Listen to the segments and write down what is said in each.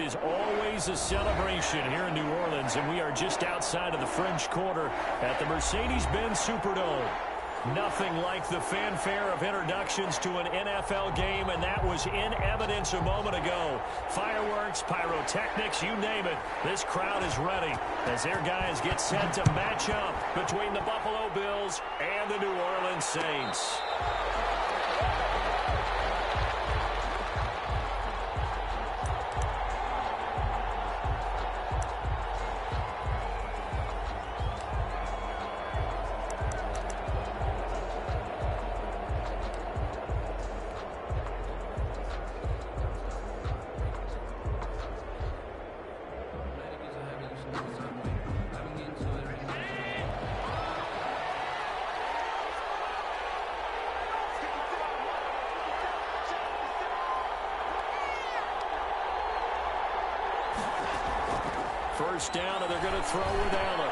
is always a celebration here in New Orleans, and we are just outside of the French Quarter at the Mercedes-Benz Superdome. Nothing like the fanfare of introductions to an NFL game, and that was in evidence a moment ago. Fireworks, pyrotechnics, you name it. This crowd is ready as their guys get set to match up between the Buffalo Bills and the New Orleans Saints. First down, and they're going to throw with Allen.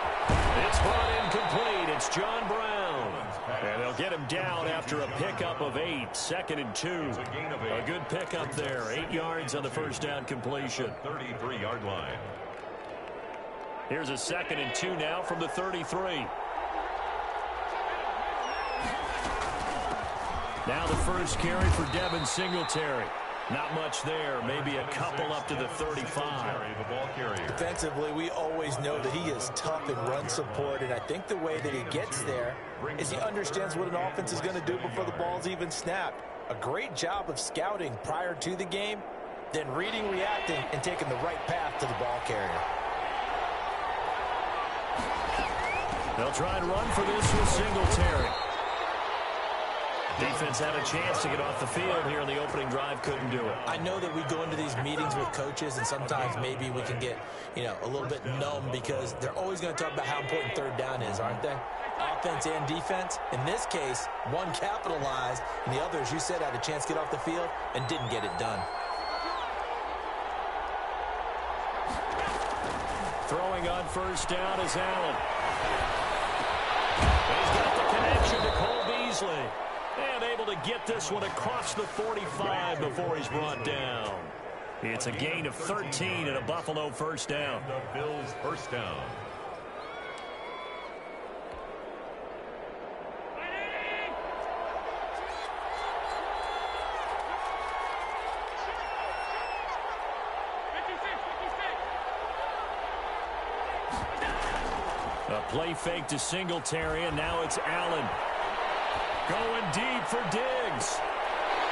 It's brought incomplete. It's John Brown. And they'll get him down after a pickup of 8. 2nd and 2. A good pickup there. 8 yards on the first down completion. 33-yard line. Here's a 2nd and 2 now from the 33. Now the first carry for Devin Singletary. Not much there. Maybe a couple up to the 35. Defensively, we always know that he is tough in run support, and I think the way that he gets there is he understands what an offense is going to do before the ball's even snapped. A great job of scouting prior to the game, then reading, reacting, and taking the right path to the ball carrier. They'll try and run for this with Singletary. Defense had a chance to get off the field here in the opening drive, couldn't do it. I know that we go into these meetings with coaches, and sometimes maybe we can get, a little bit numb because they're always going to talk about how important third down is, aren't they? Offense and defense. In this case, one capitalized, and the other, as you said, had a chance to get off the field and didn't get it done. Throwing on first down is Allen. He's got the connection to Cole Beasley. And able to get this one across the 45 before he's brought down. It's a gain of 13 and a Buffalo first down. The Bills first down. A play fake to Singletary, and now it's Allen. Going deep for Diggs.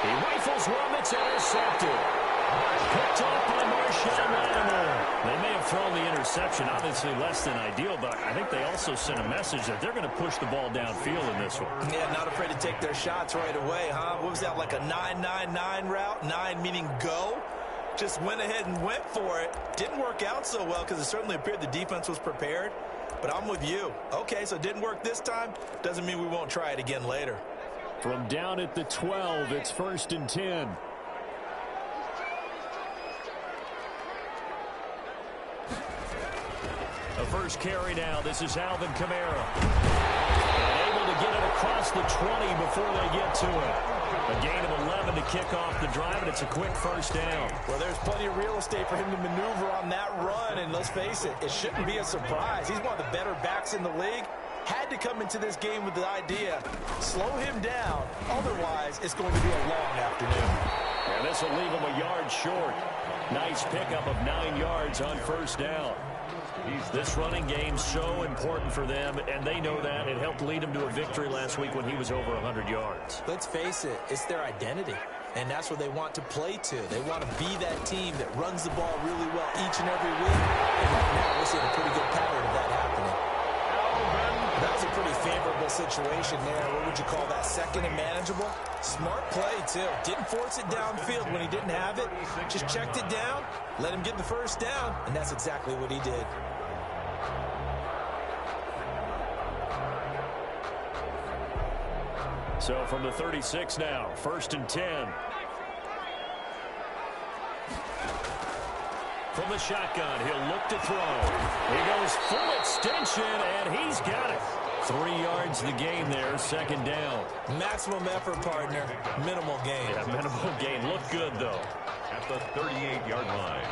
He rifles one that's intercepted. Picked off by Marshawn Lattimore. They may have thrown the interception, obviously less than ideal, but I think they also sent a message that they're going to push the ball downfield in this one. Yeah, not afraid to take their shots right away, huh? What was that, like a 9-9-9 route? 9 meaning go? Just went ahead and went for it. Didn't work out so well because it certainly appeared the defense was prepared. But I'm with you. Okay, so it didn't work this time. Doesn't mean we won't try it again later. From down at the 12, it's 1st and 10. The first carry now. This is Alvin Kamara. And able to get it across the 20 before they get to it. A gain of 11 to kick off the drive, and it's a quick first down. Well, there's plenty of real estate for him to maneuver on that run, and let's face it, it shouldn't be a surprise. He's one of the better backs in the league. Had to come into this game with the idea, slow him down, otherwise it's going to be a long afternoon. And this will leave him a yard short. Nice pickup of 9 yards on first down. This running game's so important for them, and they know that. It helped lead them to a victory last week when he was over 100 yards. Let's face it, it's their identity, and that's what they want to play to. They want to be that team that runs the ball really well each and every week. And right now, we're seeing a pretty good pattern of that happening. That was a pretty favorable situation there. What would you call that? Second and manageable? Smart play, too. Didn't force it downfield when he didn't have it. Just checked it down, let him get the first down, and that's exactly what he did. So from the 36 now, 1st and 10. From the shotgun, he'll look to throw. He goes full extension, and he's got it. 3 yards the gain there, 2nd down. Maximum effort, partner. Minimal gain. Yeah, minimal gain. Looked good, though. At the 38-yard line.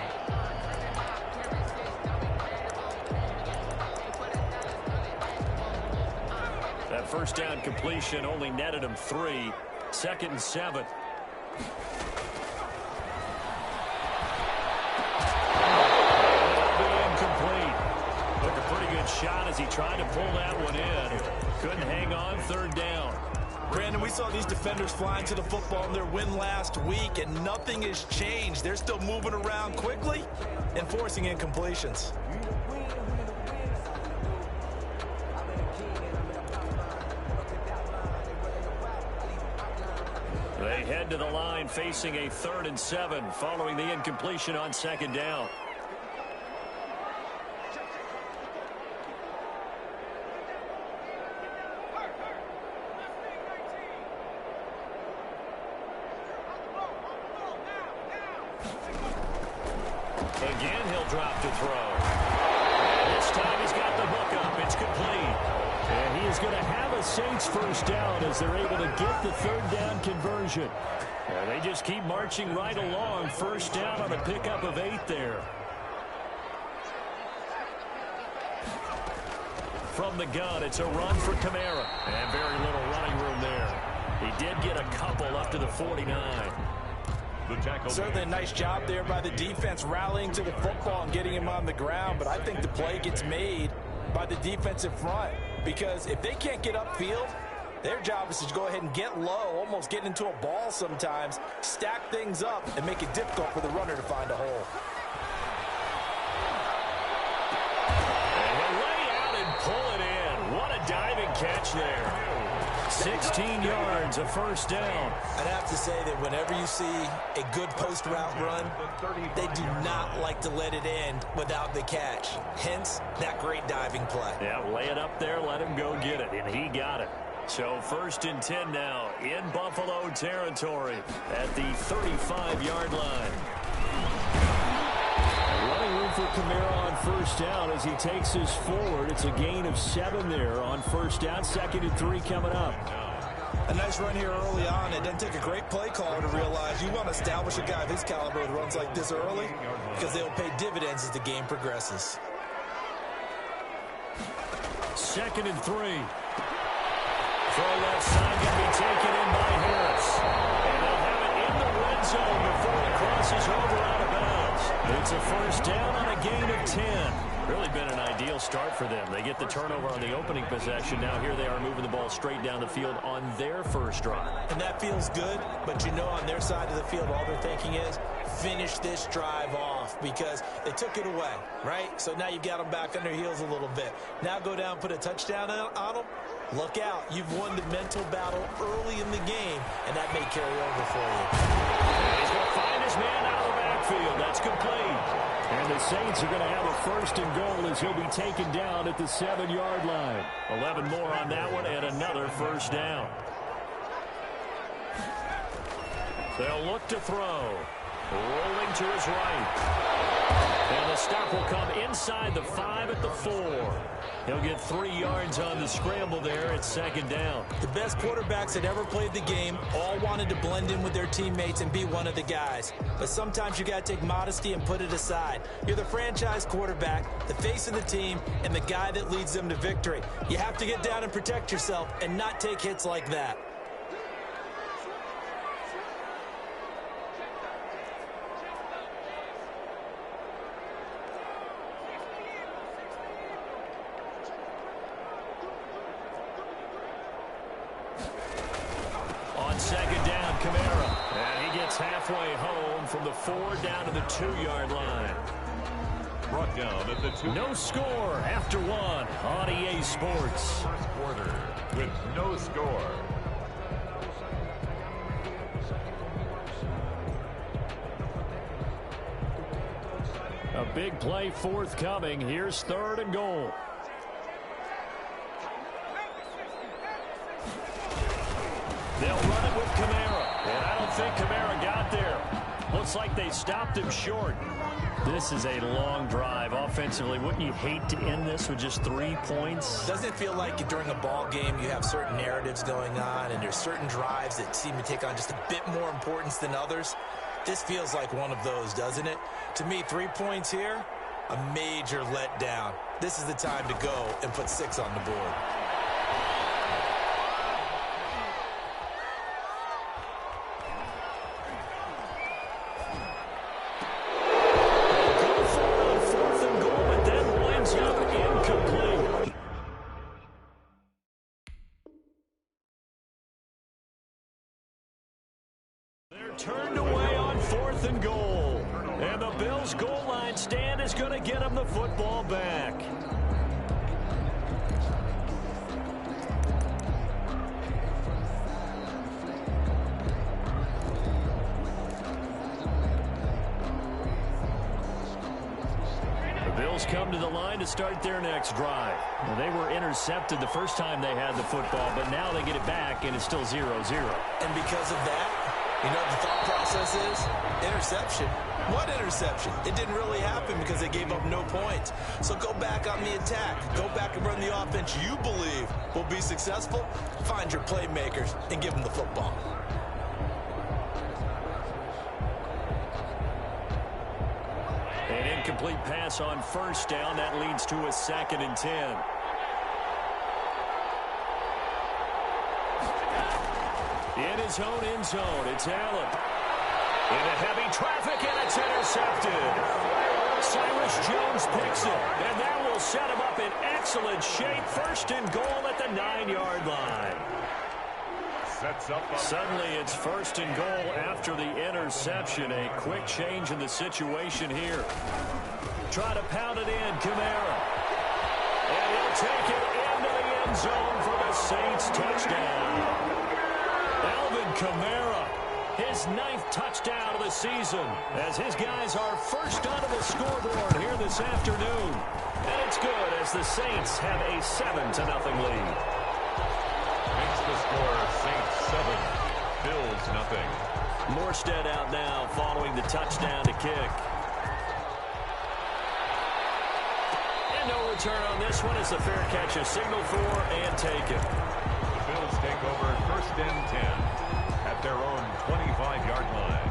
first down completion only netted him 3. 2nd and 7. Took a pretty good shot as he tried to pull that one in. Couldn't hang on. 3rd down. Brandon, we saw these defenders flying to the football in their win last week, and nothing has changed. They're still moving around quickly and forcing incompletions. They head to the line facing a 3rd and 7 following the incompletion on 2nd down. Again, he'll drop to throw. This time he's got the hook up. It's complete. And he is going to have a Saints first down as they're able to get the 3rd down conversion. And they just keep marching right along. First down on a pickup of 8 there. From the gun, it's a run for Kamara. And very little running room there. He did get a couple up to the 49. Certainly a nice job there by the defense rallying to the football and getting him on the ground, but I think the play gets made by the defensive front because if they can't get upfield, their job is to go ahead and get low, almost get into a ball sometimes, stack things up, and make it difficult for the runner to find a hole. And he'll lay out and pull it in. What a diving catch there. 16 yards, a first down. I'd have to say that whenever you see a good post route run, they do not like to let it end without the catch. Hence, that great diving play. Yeah, lay it up there, let him go get it, and he got it. So 1st and 10 now in Buffalo territory at the 35-yard line. Running room for Kamara on first down as he takes us forward. It's a gain of 7 there on first down. 2nd and 3 coming up. A nice run here early on. It doesn't take a great play caller to realize you want to establish a guy of his caliber with runs like this early because they'll pay dividends as the game progresses. 2nd and 3. Throw left side going to be taken in by Harris. And they'll have it in the red zone before it crosses over out of bounds. It's a first down on a gain of 10. Really been an ideal start for them. They get the turnover on the opening possession. Now here they are moving the ball straight down the field on their first drive. And that feels good, but you know on their side of the field all they're thinking is finish this drive off because they took it away, right? So now you've got them back on their heels a little bit. Now go down, put a touchdown on them. Look out. You've won the mental battle early in the game, and that may carry over for you. He's going to find his man out of the backfield. That's complete. And the Saints are going to have a 1st and goal as he'll be taken down at the 7-yard line. 11 more on that one and another first down. They'll look to throw. Rolling to his right. And the stop will come inside the 5 at the 4. He'll get 3 yards on the scramble there at 2nd down. The best quarterbacks that ever played the game all wanted to blend in with their teammates and be one of the guys. But sometimes you got to take modesty and put it aside. You're the franchise quarterback, the face of the team, and the guy that leads them to victory. You have to get down and protect yourself and not take hits like that. On 2nd down, Kamara. And he gets halfway home from the 4 down to the 2-yard line. Brought down at the 2. No score after 1 on EA Sports. First quarter with no score. A big play forthcoming. Here's 3rd and goal. They'll run it with Kamara. And I don't think Kamara got there. Looks like they stopped him short. This is a long drive offensively. Wouldn't you hate to end this with just 3 points? Doesn't it feel like during a ball game you have certain narratives going on and there's certain drives that seem to take on just a bit more importance than others? This feels like one of those, doesn't it? To me, 3 points here, a major letdown. This is the time to go and put 6 on the board. Bills come to the line to start their next drive. Well, they were intercepted the first time they had the football, but now they get it back, and it's still 0-0. And because of that, you know what the thought process is? Interception. What interception? It didn't really happen because they gave up no points. So go back on the attack. Go back and run the offense you believe will be successful. Find your playmakers and give them the football. An incomplete pass on first down. That leads to a 2nd and 10. In his own end zone, it's Allen. Into heavy traffic, and it's intercepted. Cyrus Jones picks it, and that will set him up in excellent shape. 1st and goal at the 9-yard line. Suddenly, it's 1st and goal after the interception. A quick change in the situation here. Try to pound it in, Kamara. And he'll take it into the end zone for the Saints touchdown. Alvin Kamara, his 9th touchdown of the season, as his guys are first onto the scoreboard here this afternoon. And it's good as the Saints have a 7-0 lead. Makes the score Saints 7, Bills nothing. Morstead out now following the touchdown to kick. And no return on this one as the fair catch is signaled for and taken. The Bills take over 1st and 10 at their own 25-yard line.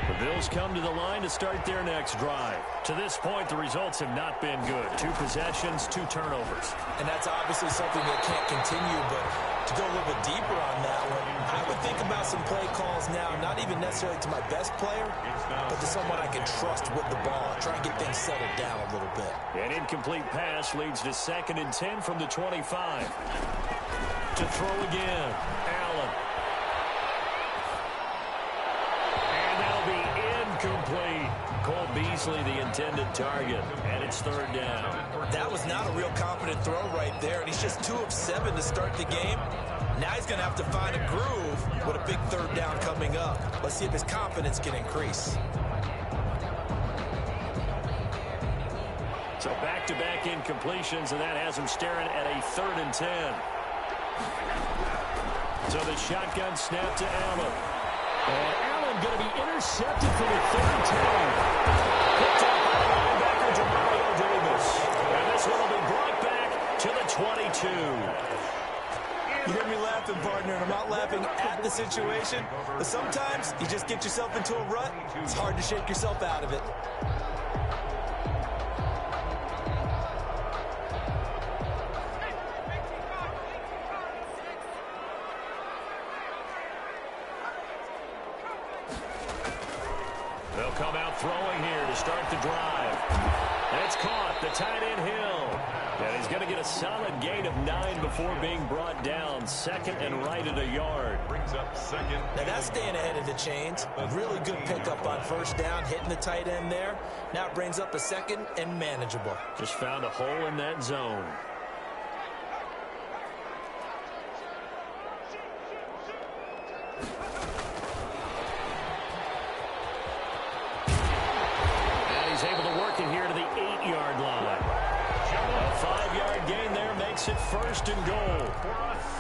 The Bills come to the line to start their next drive. To this point, the results have not been good. 2 possessions, 2 turnovers. And that's obviously something that can't continue, but to go a little bit deeper on that one, I would think about some play calls now, not even necessarily to my best player, but to someone I can trust with the ball. Try and get things settled down a little bit. An incomplete pass leads to 2nd and 10 from the 25. To throw again, Allen. And that'll be incomplete. Cole Beasley, the intended target, and it's 3rd down. That was not a real confident throw right there, and he's just 2 of 7 to start the game. Now he's going to have to find a groove with a big 3rd down coming up. Let's see if his confidence can increase. So back-to-back incompletions, and that has him staring at a 3rd and 10. So the shotgun snap to Allen. And Allen going to be intercepted for the 3rd time. Picked up by linebacker Demario Davis. And this one will be brought back to the 22. You hear me laughing, partner, and I'm not laughing at the situation. But sometimes you just get yourself into a rut. It's hard to shake yourself out of it. They'll come out throwing here to start the drive. And it's caught, the tight end Hill. And he's going to get a solid gain of 9 before being brought down. 2nd and right at a yard. Brings up 2nd. Now that's staying ahead of the chains. A really good pickup on 1st down, hitting the tight end there. Now it brings up a 2nd and manageable. Just found a hole in that zone. Able to work it here to the 8-yard line. A 5-yard gain there makes it 1st and goal.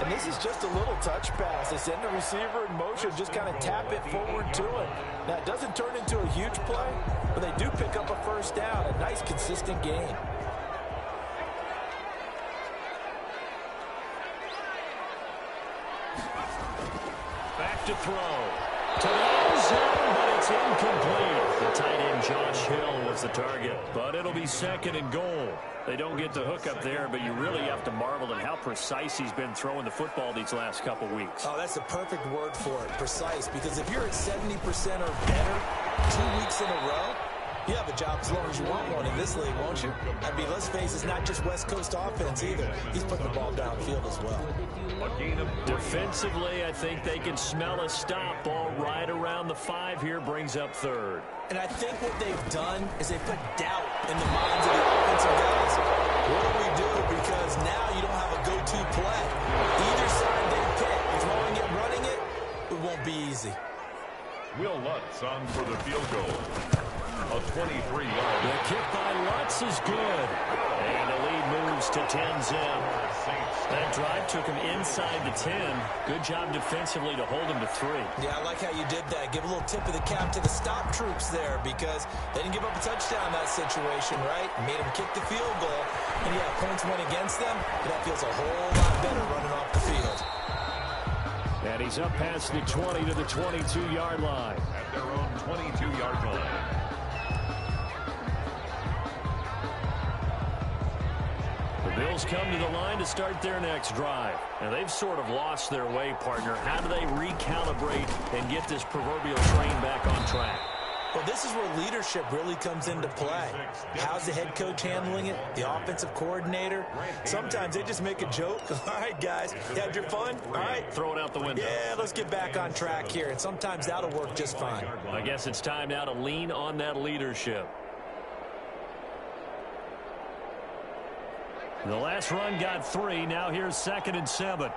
And this is just a little touch pass. They send the receiver in motion, just kind of tap it forward to it. Now, it doesn't turn into a huge play, but they do pick up a 1st down. A nice, consistent gain. Back to throw. To the end zone, but it's incomplete. The tight end Josh Hill was the target, but it'll be 2nd and goal. They don't get the hook up there, but you really have to marvel at how precise he's been throwing the football these last couple weeks. Oh, that's the perfect word for it, precise, because if you're at 70% or better 2 weeks in a row, you have a job as long as you want one in this league, won't you? I mean, let's face it, it's not just West Coast offense either. He's putting the ball downfield as well. Defensively, I think they can smell a stop. Ball right around the 5 here, brings up 3rd. And I think what they've done is they put doubt in the minds of the offensive guys. What do we do? Because now you don't have a go-to play. Either side they pick, throwing it, running it, it won't be easy. Will Lutz on for the field goal. a 23-yard. The kick by Lutz is good. And the lead moves to 10-zip. That drive took him inside the 10. Good job defensively to hold him to 3. Yeah, I like how you did that. Give a little tip of the cap to the stop troops there because they didn't give up a touchdown in that situation, right? Made them kick the field goal. And yeah, points went against them, but that feels a whole lot better running off the field. And he's up past the 20 to the 22-yard line. At their own 22-yard line. The Bills come to the line to start their next drive. And they've sort of lost their way, partner. How do they recalibrate and get this proverbial train back on track? Well, this is where leadership really comes into play. How's the head coach handling it? The offensive coordinator? Sometimes they just make a joke. All right, guys, you had your fun? All right. Throw it out the window. Yeah, let's get back on track here. And sometimes that'll work just fine. I guess it's time now to lean on that leadership. The last run got 3. Now here's 2nd and 7.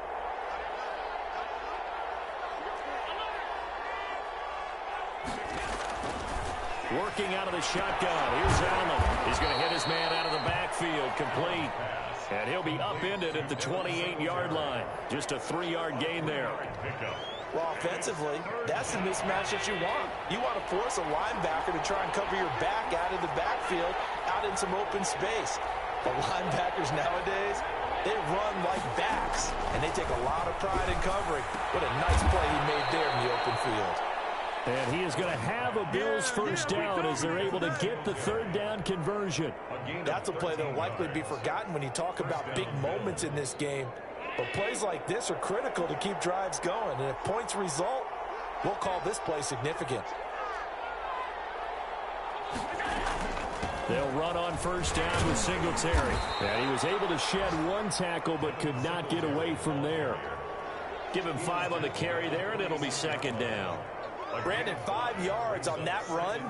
Working out of the shotgun. Here's Allen. He's going to hit his man out of the backfield. Complete. And he'll be upended at the 28-yard line. Just a 3-yard gain there. Well, offensively, that's the mismatch that you want. You want to force a linebacker to try and cover your back out of the backfield, out in some open space. The linebackers nowadays, they run like backs, and they take a lot of pride in covering. What a nice play he made there in the open field. And he is going to have a Bills first down as they're able to get the 3rd down conversion. That's a play that will likely be forgotten when you talk about big moments in this game. But plays like this are critical to keep drives going. And if points result, we'll call this play significant. They'll run on first down with Singletary. And he was able to shed 1 tackle but could not get away from there. Give him 5 on the carry there, and it'll be 2nd down. Brandon, 5 yards on that run.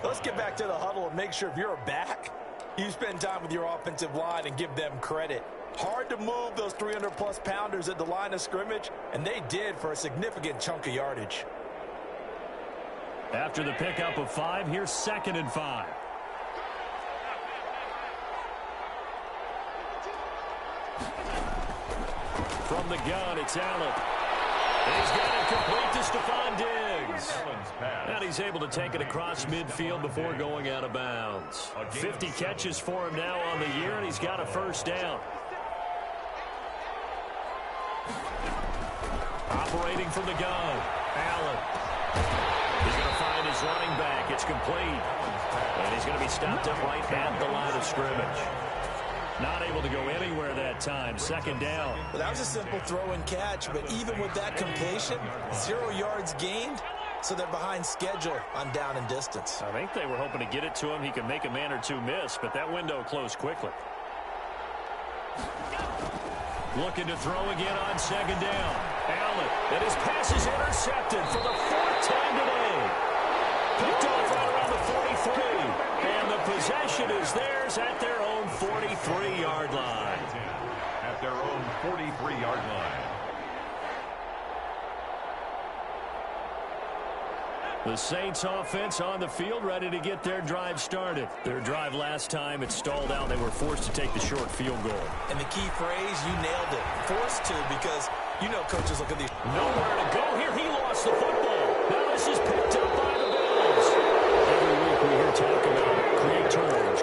Let's get back to the huddle and make sure if you're a back, you spend time with your offensive line and give them credit. Hard to move those 300-plus pounders at the line of scrimmage, and they did for a significant chunk of yardage. After the pickup of 5, here's 2nd and 5. From the gun, it's Allen. He's got it complete to Stephon Diggs. And he's able to take it across midfield before going out of bounds. 50 catches for him now on the year, and he's got a first down. Operating from the gun, Allen. He's going to find his running back. It's complete. And he's going to be stopped up right at the line of scrimmage. Not able to go anywhere that time. 2nd down. Well, that was a simple throw and catch, but even with that completion, 0 yards gained, so they're behind schedule on down and distance. I think they were hoping to get it to him. He could make a man or two miss, but that window closed quickly. Looking to throw again on 2nd down. Allen, and his pass is intercepted for the 4th time today. Picked off right around the 43. And the possession is theirs at their own 43-yard line. At their own 43-yard line. The Saints offense on the field ready to get their drive started. Their drive last time, it stalled out. They were forced to take the short field goal. And the key phrase, you nailed it. Forced to, because you know coaches look at these. Nowhere to go here. He lost the football. Now this is picked up by the Bills. Every week we hear talk about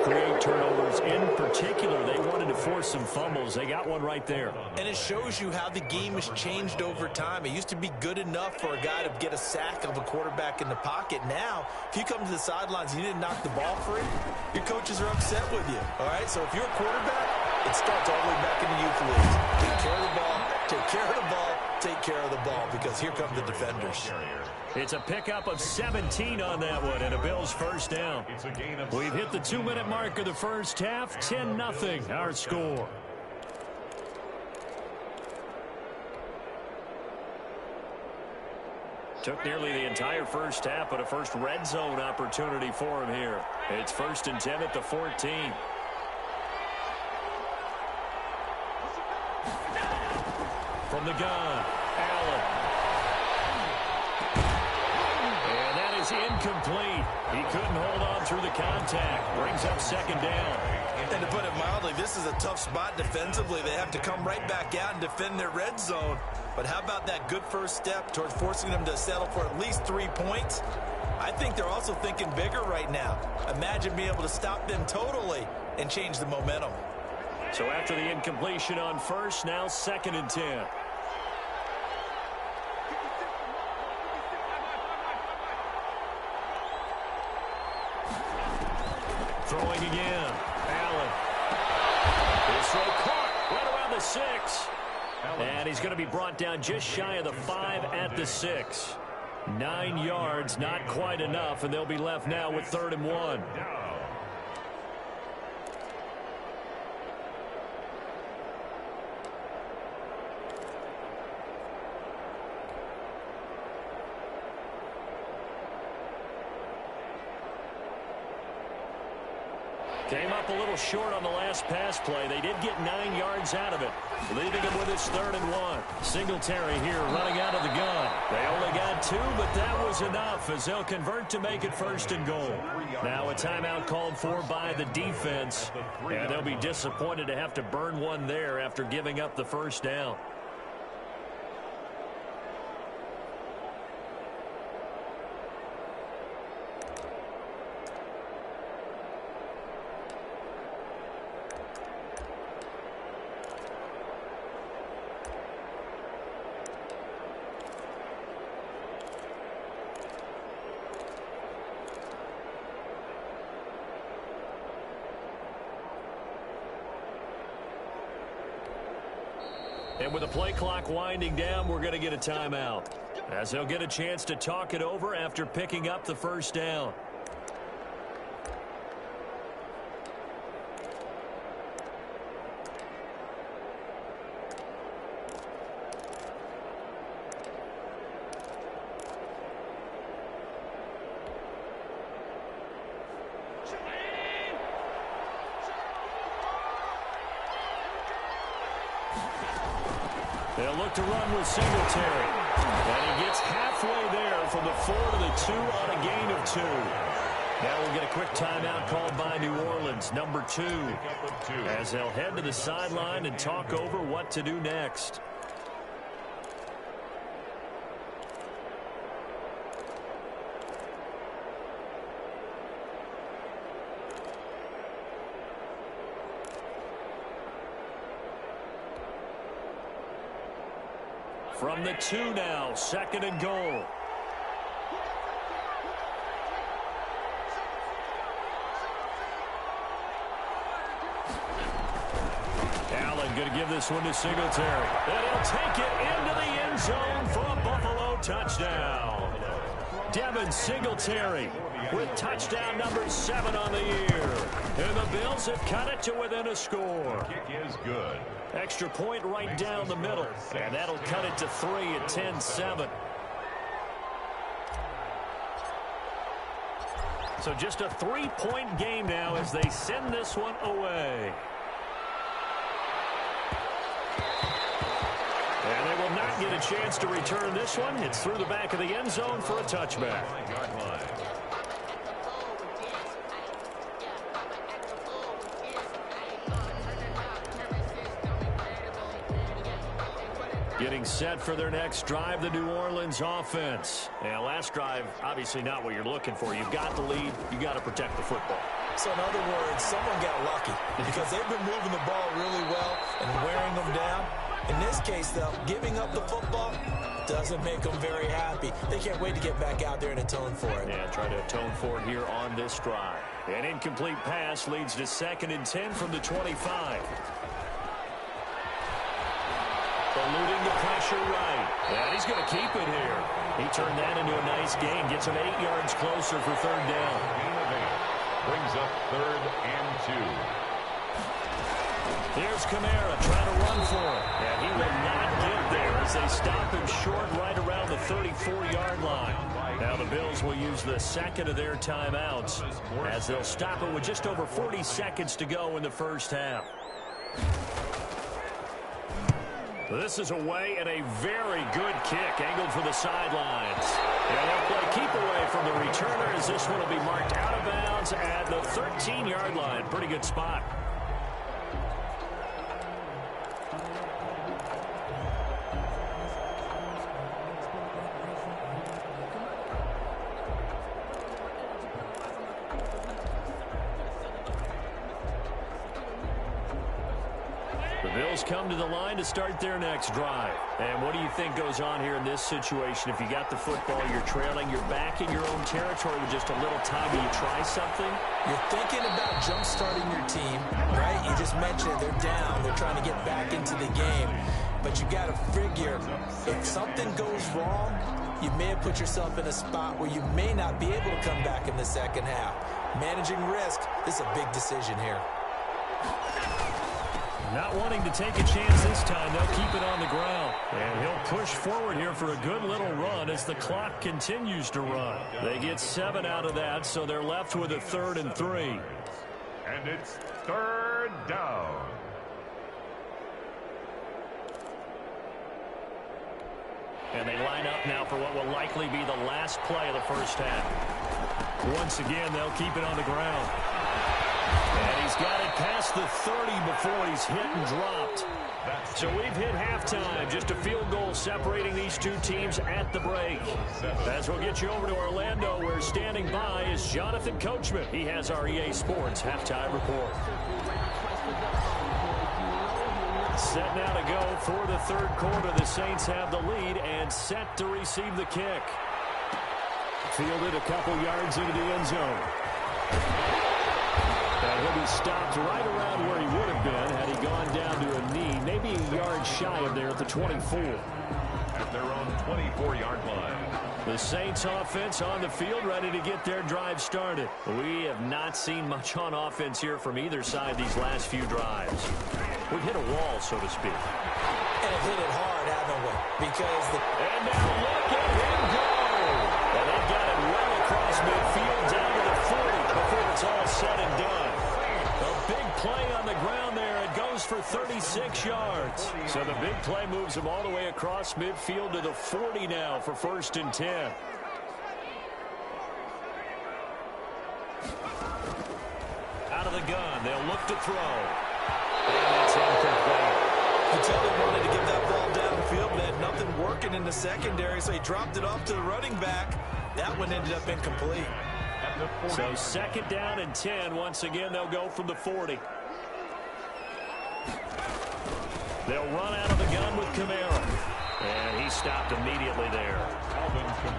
create turnovers. In particular, they wanted to force some fumbles. They got one right there. And it shows you how the game has changed over time. It used to be good enough for a guy to get a sack of a quarterback in the pocket. Now, if you come to the sidelines and you didn't knock the ball free, your coaches are upset with you. All right, so if you're a quarterback, it starts all the way back in the youth leagues. Take care of the ball, take care of the ball, take care of the ball, because here come the defenders. It's a pickup of 17 on that one, and a Bills first down. We've hit the 2-minute mark of the first half. 10-0 our score. Took nearly the entire first half, but a first red zone opportunity for him here. It's 1st and 10 at the 14. From the gun, Allen. And that is incomplete. He couldn't hold on through the contact. Brings up second down. And to put it mildly, this is a tough spot defensively. They have to come right back out and defend their red zone. But how about that good first step towards forcing them to settle for at least 3 points? I think they're also thinking bigger right now. Imagine being able to stop them totally and change the momentum. So after the incompletion on first, now 2nd and 10. Throwing again. Allen. This throw caught right around the 6. And he's going to be brought down just shy of the 5 at the 6. 9 yards, not quite enough, and they'll be left now with 3rd and 1. Came up a little short on the last pass play. They did get 9 yards out of it, leaving him with his 3rd and 1. Singletary here running out of the gun. They only got 2, but that was enough as they'll convert to make it 1st and goal. Now a timeout called for by the defense, and they'll be disappointed to have to burn one there after giving up the 1st down. And with the play clock winding down, we're going to get a timeout, as they'll get a chance to talk it over after picking up the 1st down. They'll look to run with Singletary. And he gets halfway there from the 4 to the 2 on a gain of 2. Now we'll get a quick timeout called by New Orleans, number 2, as they'll head to the sideline and talk over what to do next. From the 2 now, 2nd and goal. Allen going to give this one to Singletary. And he'll take it into the end zone for a Buffalo touchdown. Devin Singletary with touchdown number 7 on the year. And the Bills have cut it to within a score. Kick is good. Extra point right down the middle. And that'll cut it to 3 at 10-7. So just a 3-point game now as they send this one away. And they will not get a chance to return this one. It's through the back of the end zone for a touchback. Getting set for their next drive, the New Orleans offense. And last drive, obviously not what you're looking for. You've got the lead. You've got to protect the football. So in other words, someone got lucky because they've been moving the ball really well and wearing them down. In this case, though, giving up the football doesn't make them very happy. They can't wait to get back out there and atone for it. Yeah, try to atone for it here on this drive. An incomplete pass leads to 2nd and 10 from the 25. Eluding the pressure right. And he's going to keep it here. He turned that into a nice gain. Gets him 8 yards closer for 3rd down. Brings up 3rd and 2. Here's Kamara trying to run for it. And he will not get there as they stop him short right around the 34-yard line. Now the Bills will use the 2nd of their timeouts as they'll stop it with just over 40 seconds to go in the first half. This is away and a very good kick angled for the sidelines. And they'll play keep away from the returner as this one will be marked out of bounds at the 13-yard line. Pretty good spot. The Bills come to the line to start their next drive. And what do you think goes on here in this situation? If you got the football, you're trailing, you're back in your own territory with just a little time. Do you try something? You're thinking about jump-starting your team, right? You just mentioned it. They're down. They're trying to get back into the game. But you got to figure, if something goes wrong, you may have put yourself in a spot where you may not be able to come back in the second half. Managing risk, this is a big decision here. Not wanting to take a chance this time, they'll keep it on the ground. And he'll push forward here for a good little run as the clock continues to run. They get 7 out of that, so they're left with a 3rd and 3. And it's 3rd down. And they line up now for what will likely be the last play of the first half. Once again, they'll keep it on the ground. And he's got it past the 30 before he's hit and dropped. So we've hit halftime. Just a field goal separating these two teams at the break. As we'll get you over to Orlando, where standing by is Jonathan Coachman. He has our EA Sports halftime report. Set now to go for the 3rd quarter. The Saints have the lead and set to receive the kick. Fielded a couple yards into the end zone. And he'll be stopped right around where he would have been had he gone down to a knee, maybe a yard shy of there at the 24. At their own 24-yard line. The Saints offense on the field, ready to get their drive started. We have not seen much on offense here from either side these last few drives. We've hit a wall, so to speak. And have hit it hard, haven't we? Because And now look at him go! And they've got it well across midfield down to the 40 before it's all said and done. A big play on the ground there. It goes for 36 yards. So the big play moves him all the way across midfield to the 40 now for 1st and 10. Out of the gun. They'll look to throw. And it's incomplete. you tell they wanted to get that ball downfield, but had nothing working in the secondary, so he dropped it off to the running back. That one ended up incomplete. So 2nd down and 10. Once again, they'll go from the 40. They'll run out of the gun with Kamara. And he stopped immediately there.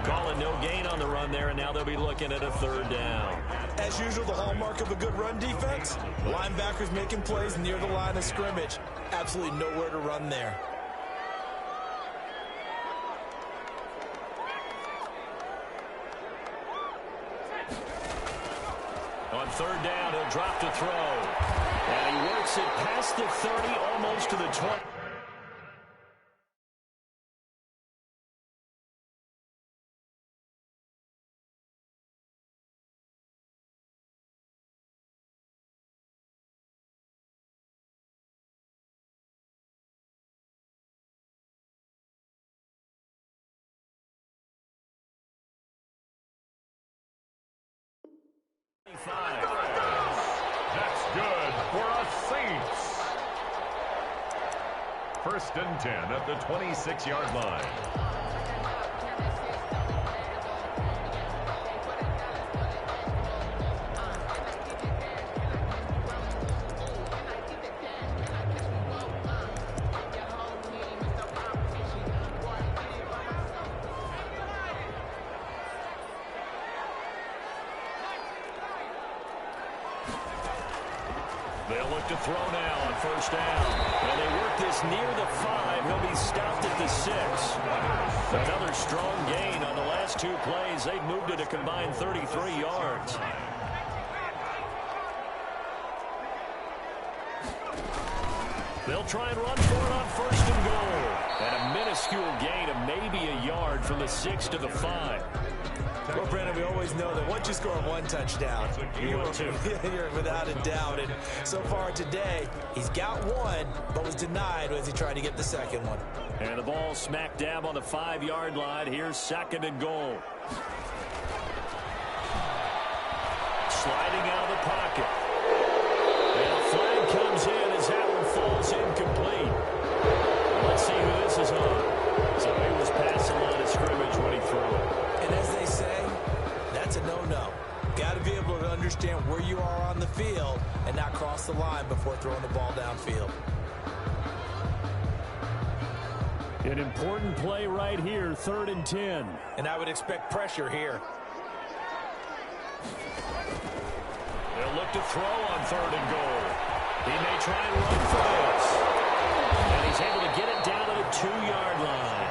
Calling no gain on the run there, and now they'll be looking at a 3rd down. As usual, the hallmark of a good run defense, linebackers making plays near the line of scrimmage. Absolutely nowhere to run there. On 3rd down, he'll drop to throw. And he works it past the 30, almost to the 20. That's good for a Saints. 1st and 10 at the 26-yard line. They'll look to throw now on 1st down. And they work this near the 5. He'll be stopped at the 6. Another strong gain on the last 2 plays. They've moved it a combined 33 yards. They'll try and run for it on 1st and goal. And a minuscule gain of maybe a yard from the 6 to the 5. Well, Brandon, we always know that once you score one touchdown, you're without a doubt. And so far today, he's got one, but was denied as he tried to get the second one. And the ball smack dab on the 5-yard line. Here's 2nd and goal. Sliding out of the pocket. And a flag comes in as that one falls incomplete. Let's see who this is on. So he was past the line of scrimmage when he threw it. And as they say, that's a no-no. Got to be able to understand where you are on the field and not cross the line before throwing the ball downfield. An important play right here, 3rd and 10. And I would expect pressure here. They'll look to throw on 3rd and goal. He may try and run for this. And he's able to get it down to the 2-yard line.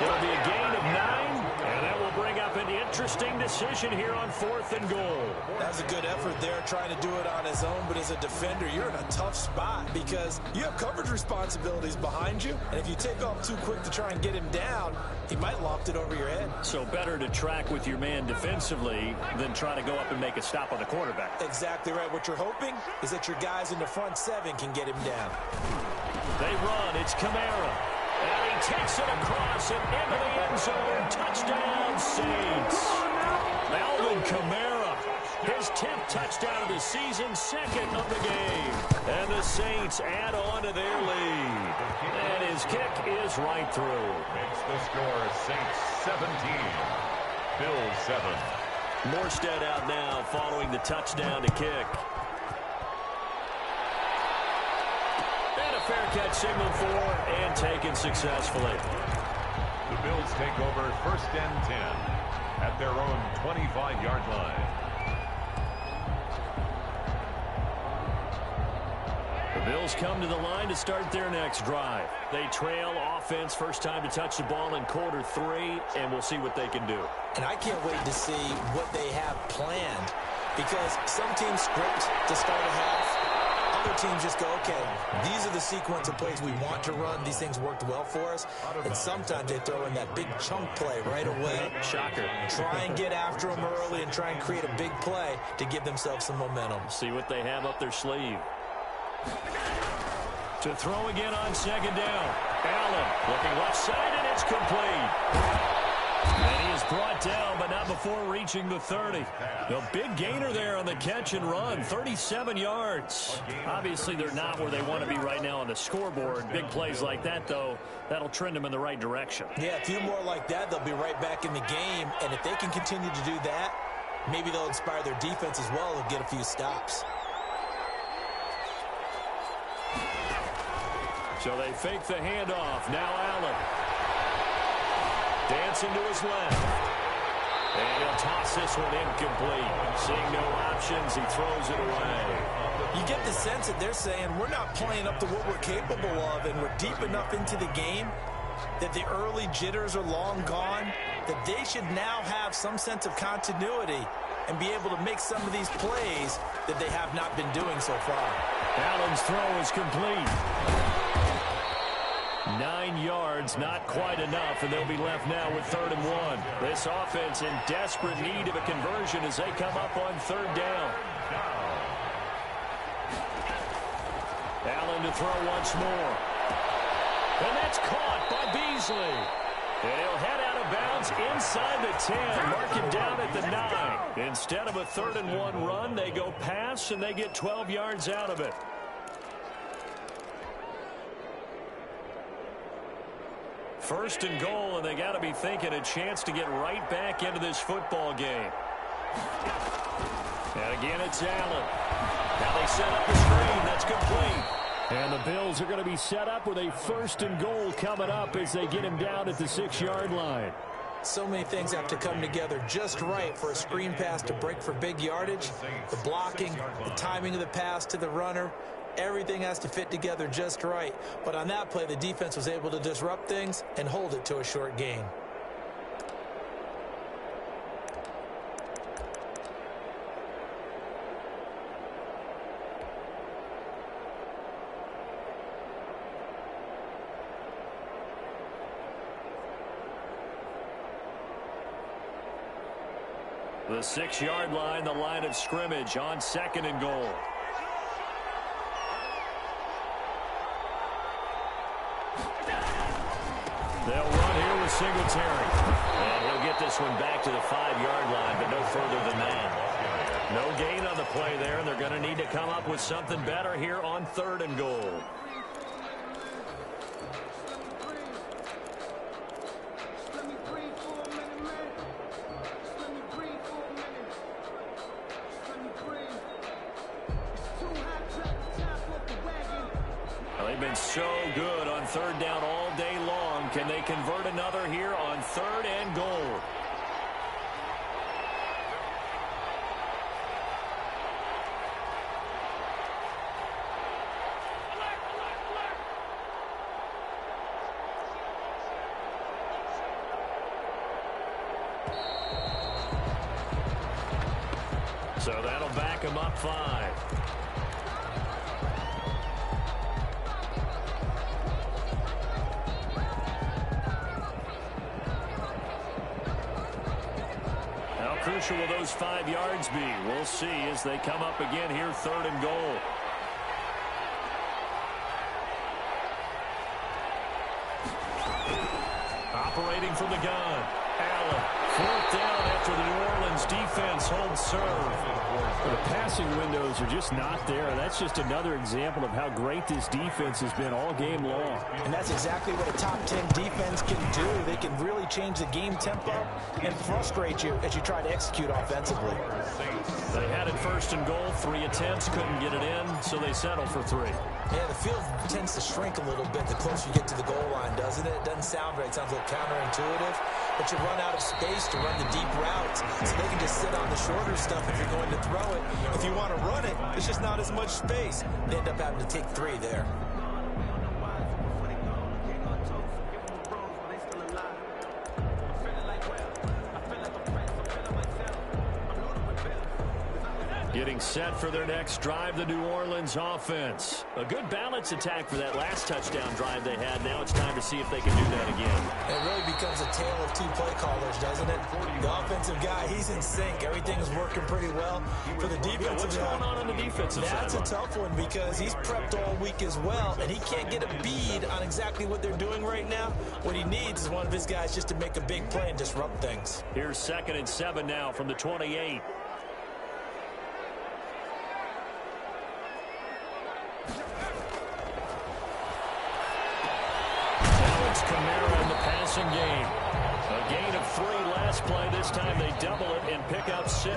It'll be a gain of 9, and that will bring up an interesting decision here on 4th and goal. That's a good effort there, trying to do it on his own, but as a defender, you're in a tough spot because you have coverage responsibilities behind you, and if you take off too quick to try and get him down, he might loft it over your head. So better to track with your man defensively than try to go up and make a stop on the quarterback. Exactly right. What you're hoping is that your guys in the front 7 can get him down. They run. It's Kamara. And he takes it across and into the end zone. Touchdown, Saints. Alvin Kamara, his 10th touchdown of the season, 2nd of the game. And the Saints add on to their lead. And his kick is right through. Makes the score Saints 17, Bills 7. Morstead out now following the touchdown to kick. Fair catch signal for and taken successfully. The Bills take over 1st and 10 at their own 25-yard line. The Bills come to the line to start their next drive. They trail offense, first time to touch the ball in quarter 3, and we'll see what they can do. And I can't wait to see what they have planned because some teams script to start a half. Other teams just go, okay, these are the sequence of plays we want to run. These things worked well for us. And sometimes they throw in that big chunk play right away. Shocker. Try and get after them early and try and create a big play to give themselves some momentum. See what they have up their sleeve. To throw again on 2nd down. Allen looking left side, and it's complete. And he is brought down, but not before reaching the 30. The big gainer there on the catch and run, 37 yards. Obviously, they're not where they want to be right now on the scoreboard. Big plays like that, though, that'll trend them in the right direction. Yeah, a few more like that, they'll be right back in the game. And if they can continue to do that, maybe they'll inspire their defense as well and get a few stops. So they fake the handoff. Now Allen. Dancing to his left. And he'll toss this one incomplete. Seeing no options, he throws it away. You get the sense that they're saying we're not playing up to what we're capable of, and we're deep enough into the game that the early jitters are long gone, that they should now have some sense of continuity and be able to make some of these plays that they have not been doing so far. Allen's throw is complete. 9 yards, not quite enough, and they'll be left now with 3rd and 1. This offense in desperate need of a conversion as they come up on 3rd down. Allen to throw once more. And that's caught by Beasley. And he'll head out of bounds inside the 10. Mark him down at the 9. Instead of a 3rd and 1 run, they go pass, and they get 12 yards out of it. First and goal, and they got to be thinking a chance to get right back into this football game. And again, it's Allen. Now they set up the screen. That's complete. And the Bills are going to be set up with a 1st and goal coming up as they get him down at the 6-yard line. So many things have to come together just right for a screen pass to break for big yardage. The blocking, the timing of the pass to the runner, everything has to fit together just right. But on that play, the defense was able to disrupt things and hold it to a short gain. The 6-yard line, the line of scrimmage on 2nd and goal. They'll run here with Singletary. And he'll get this one back to the 5-yard line, but no further than that. No gain on the play there, and they're going to need to come up with something better here on 3rd and goal. They've been so good on 3rd down all day long. Can they convert another here on 3rd and goal? So that'll back them up 5. Crucial will those 5 yards be? We'll see as they come up again here, 3rd and goal. Operating from the gun. Allen, 4th down after the New Orleans defense holds serve. The passing windows are just not there. That's just another example of how great this defense has been all game long. And that's exactly what a top 10 defense can do. They can really change the game tempo and frustrate you as you try to execute offensively. They had it 1st and goal, 3 attempts, couldn't get it in, so they settle for 3. Yeah, the field tends to shrink a little bit the closer you get to the goal line, doesn't it? It doesn't sound right. It sounds a little counterintuitive. But you run out of space to run the deep routes, so they can just sit on the shorter stuff if you're going to throw it. If you want to run it, there's just not as much space. They end up having to take 3 there. Getting set for their next drive, the New Orleans offense. A good balance attack for that last touchdown drive they had. Now it's time to see if they can do that again. It really becomes a tale of 2 play callers, doesn't it? The offensive guy, he's in sync. Everything is working pretty well. For the defensive what's going on the defensive side? That's a tough one because he's prepped all week as well, and he can't get a bead on exactly what they're doing right now. What he needs is one of his guys just to make a big play and disrupt things. Here's 2nd and 7 now from the 28. Kamara in the passing game. A gain of 3 last play. This time they double it and pick up 6.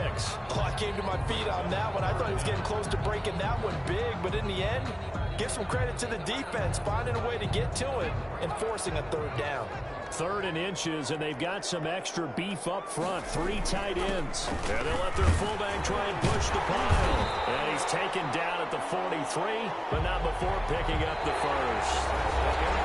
Oh, I came to my feet on that one. I thought he was getting close to breaking that one big, but in the end, give some credit to the defense, finding a way to get to it and forcing a 3rd down. 3rd and inches, and they've got some extra beef up front. 3 tight ends. And they'll let their fullback try and push the pile. And he's taken down at the 43, but not before picking up the 1st.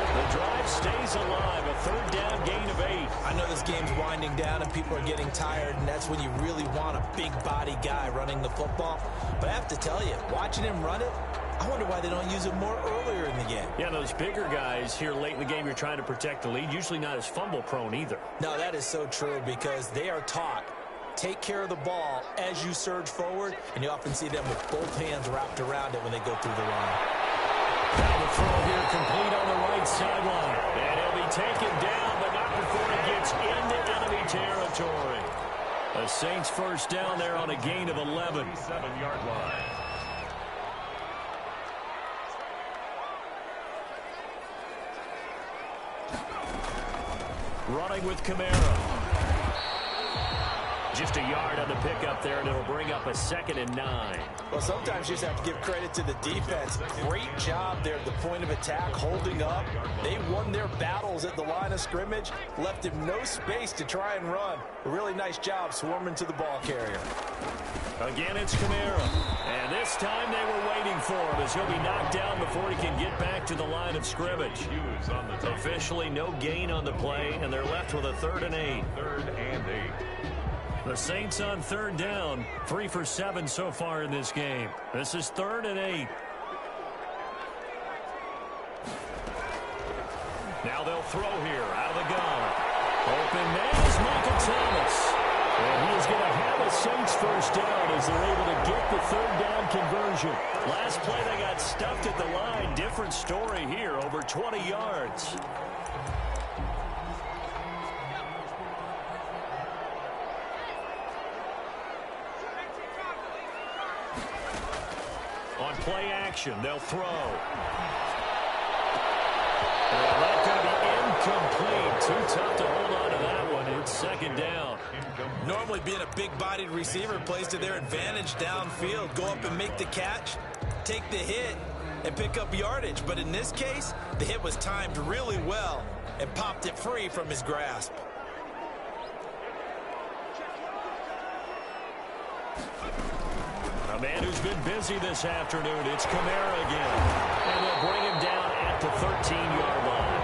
The drive stays alive. A 3rd down gain of 8. I know this game's winding down and people are getting tired, and that's when you really want a big body guy running the football. But I have to tell you, watching him run it, I wonder why they don't use it more earlier in the game. Yeah, those bigger guys here late in the game, you're trying to protect the lead. Usually not as fumble prone either. No, that is so true because they are taught. Take care of the ball as you surge forward, and you often see them with both hands wrapped around it when they go through the line. Now the throw here complete on the right sideline. And he'll be taken down, but not before he gets into enemy territory. The Saints 1st down there on a gain of 11. 7-yard line. Running with Kamara. Just a yard on the pickup there, and it'll bring up a 2nd and 9. Well, sometimes you just have to give credit to the defense. Great job there at the point of attack, holding up. They won their battles at the line of scrimmage, left him no space to try and run. A really nice job swarming to the ball carrier. Again, it's Kamara. And this time they were waiting for him as he'll be knocked down before he can get back to the line of scrimmage. Officially no gain on the play, and they're left with a 3rd and 8. 3rd and 8. The Saints on 3rd down, 3 for 7 so far in this game. This is 3rd and 8. Now they'll throw here out of the gun. Open man is Michael Thomas. And he is going to have a Saints first down as they're able to get the third down conversion. Last play, they got stuffed at the line. Different story here, over 20 yards. On play action, they'll throw. And that's going to be incomplete. Too tough to hold on to that one. It's second down. Normally being a big-bodied receiver plays to their advantage downfield. Go up and make the catch, take the hit, and pick up yardage. But in this case, the hit was timed really well and popped it free from his grasp. A man who's been busy this afternoon, it's Kamara again. And they'll bring him down at the 13-yard line.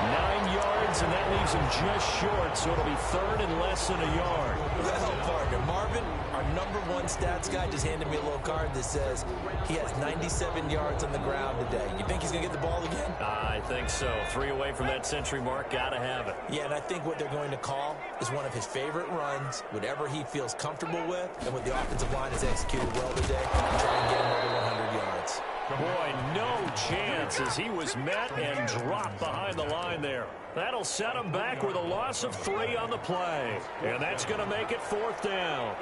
9 yards, and that leaves him just short, so it'll be third and less than a yard. Well, partner, Marvin, our #1 stats guy, just handed me a little card that says he has 97 yards on the ground today. You think he's going to get the ball again? I think so. 3 away from that century mark, got to have it. Yeah, and I think what they're going to call is one of his favorite runs, whatever he feels comfortable with, and what the offensive line has executed well today, and try and get him over 100 yards. Boy, no chance as he was met and dropped behind the line there. That'll set him back with a loss of 3 on the play. And that's going to make it fourth down.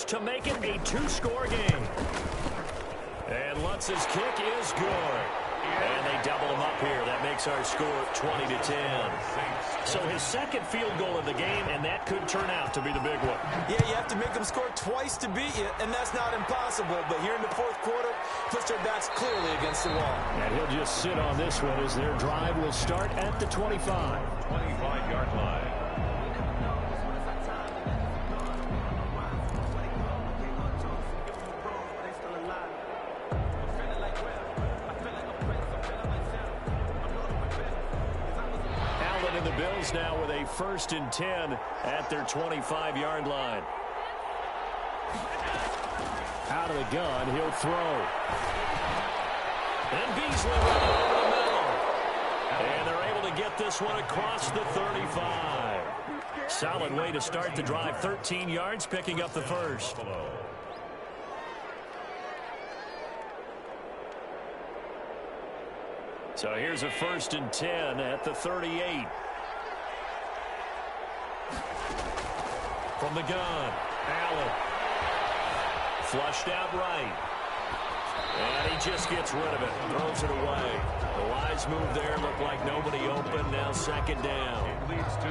To make it a 2-score game. And Lutz's kick is good. And they double him up here. That makes our score 20-10. So his second field goal of the game, and that could turn out to be the big one. Yeah, you have to make them score twice to beat you, and that's not impossible. But here in the fourth quarter, puts their backs clearly against the wall. And he'll just sit on this one as their drive will start at the 25. 25-yard line. Now with a 1st and 10 at their 25-yard line. Out of the gun, he'll throw. And Beasley running over the middle. And they're able to get this one across the 35. Solid way to start the drive. 13 yards, picking up the first. So here's a 1st and 10 at the 38. From the gun, Allen. Flushed out right. And he just gets rid of it. Throws it away. The wise move there. Looked like nobody open. Now second down.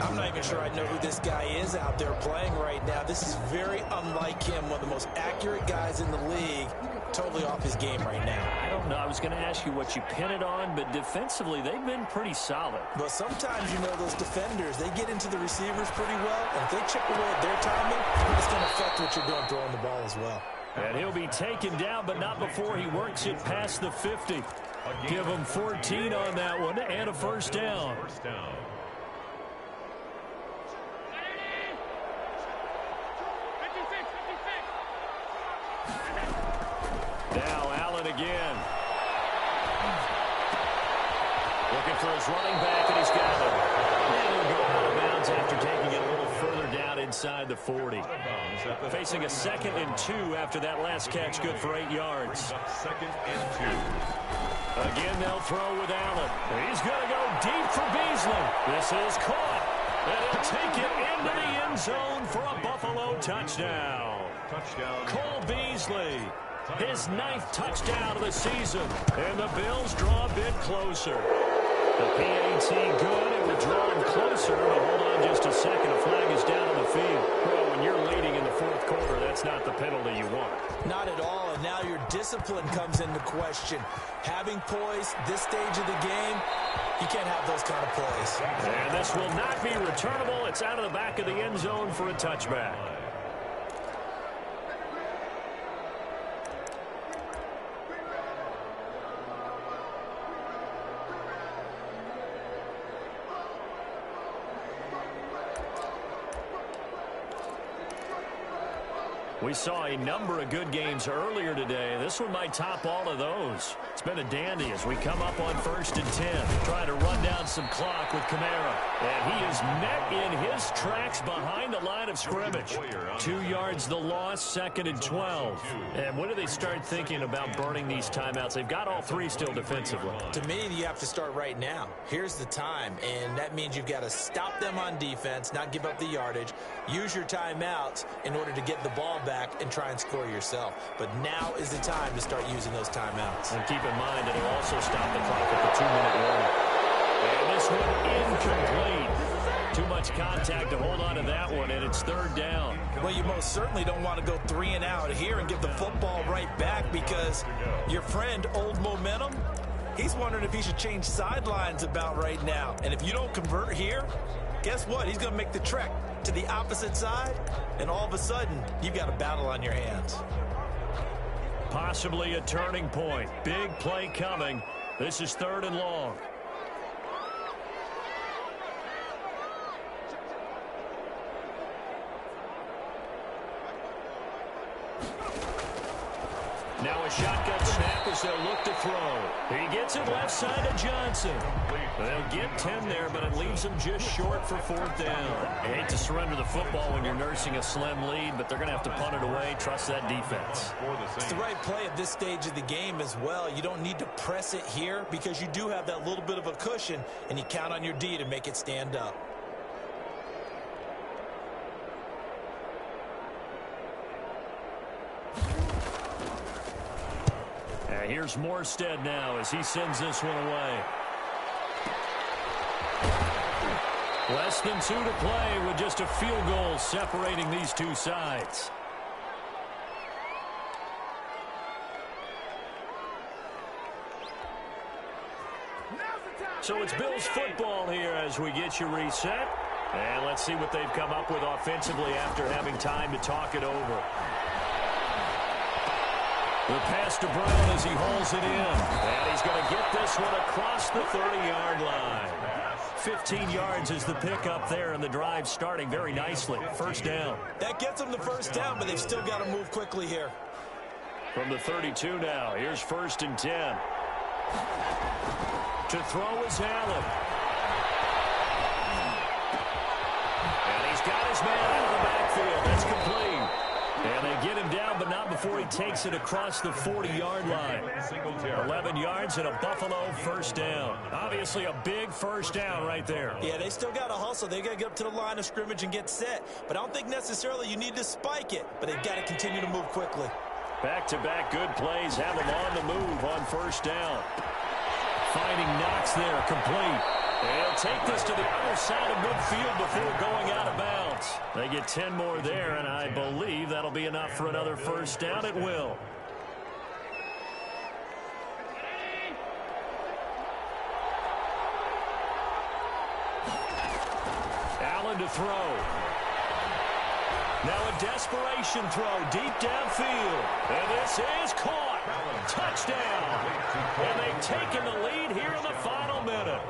I'm not even sure I know who this guy is out there playing right now. This is very unlike him. One of the most accurate guys in the league. Totally off his game right now. I don't know. I was going to ask you what you pin it on, but defensively, they've been pretty solid. But sometimes, you know, those defenders, they get into the receivers pretty well. And if they chip away at their timing, it's going to affect what you're doing throwing the ball as well. And he'll be taken down, but not before he works it past the 50. Give him 14 on that one and a first down. Now Allen again. Looking for his running back, and he's got it. And he'll go out of bounds after taking it a little further down inside the 40. Facing a 2nd and 2 after that last catch, good for 8 yards. 2nd and 2. Again, they'll throw with Allen. He's going to go deep for Beasley. This is caught. And he'll take it into the end zone for a Buffalo touchdown. Cole Beasley. His 9th touchdown of the season. And the Bills draw a bit closer. The PAT good. It would draw him closer. But hold on just a second. A flag is down on the field. Well, when you're leading in the fourth quarter, that's not the penalty you want. Not at all. And now your discipline comes into question. Having poise this stage of the game, you can't have those kind of plays. And this will not be returnable. It's out of the back of the end zone for a touchback. We saw a number of good games earlier today. This one might top all of those. It's been a dandy as we come up on 1st and 10. Trying to run down some clock with Kamara. And he is met in his tracks behind the line of scrimmage. 2 yards the loss, 2nd and 12. And when do they start thinking about burning these timeouts? They've got all 3 still defensively. To me, you have to start right now. Here's the time, and that means you've got to stop them on defense, not give up the yardage, use your timeouts in order to get the ball back and try and score yourself. But now is the time to start using those timeouts. And keep in mind, it'll also stop the clock at the 2-minute warning. And this one incomplete. Too much contact to hold on to that one, and it's 3rd down. Well, you most certainly don't want to go 3 and out here and give the football right back because your friend, Old Momentum, he's wondering if he should change sidelines about right now. And if you don't convert here, guess what? He's going to make the trek to the opposite side, and all of a sudden, you've got a battle on your hands. Possibly a turning point. Big play coming. This is 3rd and long. Now a shotgun snap as they'll look to throw. He gets it left side to Johnson. They'll get 10 there, but it leaves them just short for 4th down. I hate to surrender the football when you're nursing a slim lead, but they're going to have to punt it away. Trust that defense. It's the right play at this stage of the game as well. You don't need to press it here because you do have that little bit of a cushion, and you count on your D to make it stand up. Here's Morstead now as he sends this one away. Less than 2 to play with just a field goal separating these two sides. So it's Bills football here as we get you reset. And let's see what they've come up with offensively after having time to talk it over. The pass to Brown as he hauls it in. And he's going to get this one across the 30-yard line. 15 yards is the pickup there, and the drive starting very nicely. 1st down. That gets them the 1st down, but they've still got to move quickly here. From the 32 now, here's 1st and 10. To throw is Allen. And he's got his man out of the backfield. That's complete. And they get him down, but not before he takes it across the 40-yard line. 11 yards and a Buffalo 1st down. Obviously a big 1st down right there. Yeah, they still got to hustle. They got to get up to the line of scrimmage and get set. But I don't think necessarily you need to spike it, but they've got to continue to move quickly. Back-to-back good plays have them on the move on 1st down. Finding Knox there, complete. They'll take this to the other side of midfield before going out of bounds. They get 10 more there, and I believe that'll be enough for another 1st down. It will. Allen to throw. Now a desperation throw deep downfield. And this is caught. Touchdown. And they've taken the lead here in the final minute.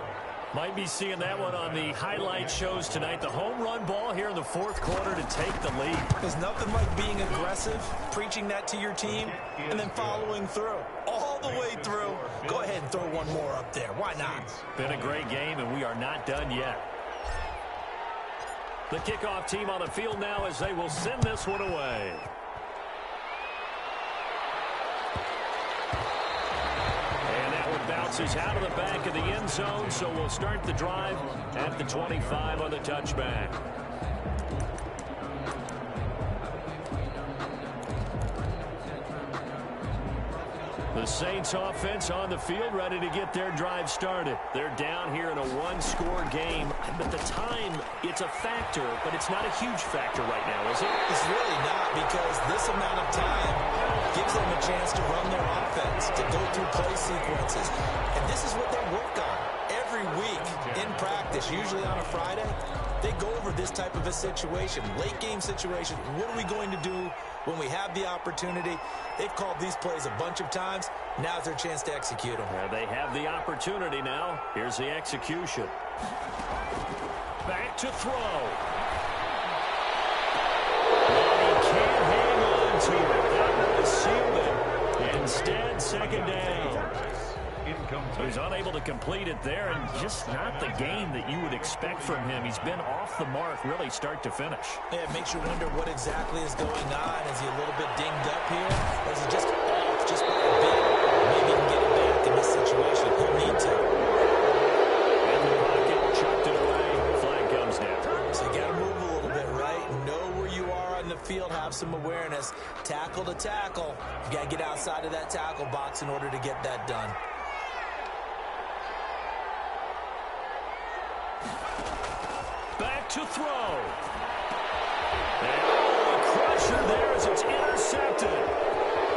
Might be seeing that one on the highlight shows tonight. The home run ball here in the 4th quarter to take the lead. There's nothing like being aggressive, preaching that to your team, and then following through. All the way through. Go ahead and throw one more up there. Why not? Been a great game, and we are not done yet. The kickoff team on the field now as they will send this one away. Bounces out of the back of the end zone, so we'll start the drive at the 25 on the touchback. The Saints offense on the field ready to get their drive started. They're down here in a one-score game. But the time, it's a factor, but it's not a huge factor right now, is it? It's really not, because this amount of time gives them a chance to run their offense, to go through play sequences. And this is what they work on every week in practice, usually on a Friday. They go over this type of a situation, late game situation. What are we going to do when we have the opportunity? They've called these plays a bunch of times. Now's their chance to execute them. They have the opportunity now. Here's the execution. Back to throw. And he can't hang on here. That would have sealed it. Instead, second down. He's unable to complete it there, and just not the game that you would expect from him. He's been off the mark really start to finish. Yeah, it makes you wonder what exactly is going on. Is he a little bit dinged up here? Or is he just off just by a bit? Maybe he can get it back in this situation. He'll need to. In the pocket, chucked it away. Flag comes down. So you got to move a little bit, right? Know where you are on the field. Have some awareness. Tackle to tackle. You got to get outside of that tackle box in order to get that done. Back to throw. And the crusher there as it's intercepted.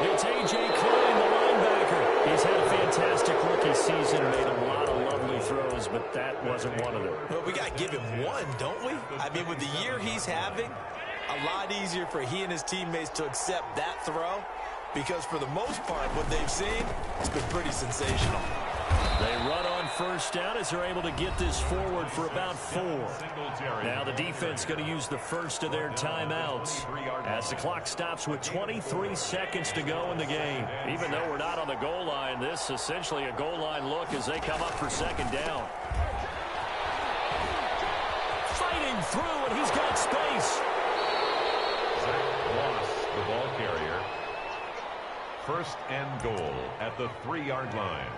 It's A.J. Klein, the linebacker. He's had a fantastic rookie season, made a lot of lovely throws, but that wasn't one of them. Well, we got to give him one, don't we? I mean, with the year he's having, a lot easier for he and his teammates to accept that throw, because for the most part, what they've seen, it's been pretty sensational. They run on first down as they're able to get this forward for about 4. Now the defense going to use the first of their timeouts as the clock stops with 23 seconds to go in the game. Even though we're not on the goal line, this is essentially a goal line look as they come up for second down. Fighting through, and he's got space. Zach Moss, the ball carrier. First and goal at the 3-yard line.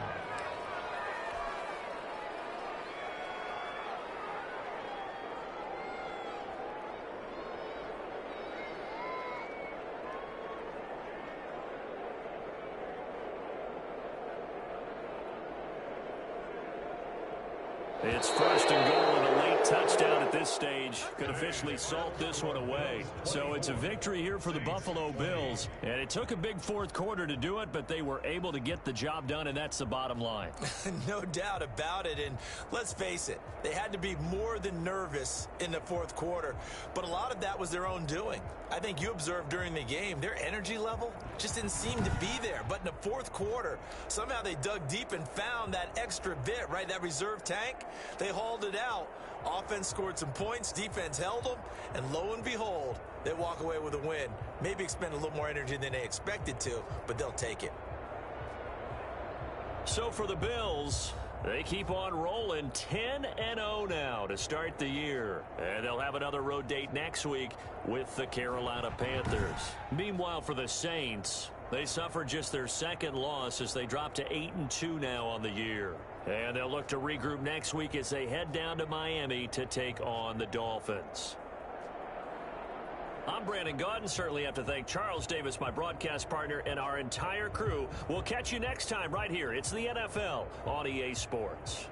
It's first and goal and a late touchdown at this stage. Could officially salt this one away. So it's a victory here for the Buffalo Bills. And it took a big fourth quarter to do it, but they were able to get the job done, and that's the bottom line. No doubt about it. And let's face it, they had to be more than nervous in the fourth quarter. But a lot of that was their own doing. I think you observed during the game, their energy level just didn't seem to be there. But in the fourth quarter, somehow they dug deep and found that extra bit, right, that reserve tank. They hauled it out. Offense scored some points. Defense held them. And lo and behold, they walk away with a win. Maybe expend a little more energy than they expected to, but they'll take it. So for the Bills, they keep on rolling 10-0 now to start the year. And they'll have another road date next week with the Carolina Panthers. Meanwhile, for the Saints, they suffered just their second loss as they drop to 8-2 now on the year. And they'll look to regroup next week as they head down to Miami to take on the Dolphins. I'm Brandon Gaudin. Certainly have to thank Charles Davis, my broadcast partner, and our entire crew. We'll catch you next time right here. It's the NFL on EA Sports.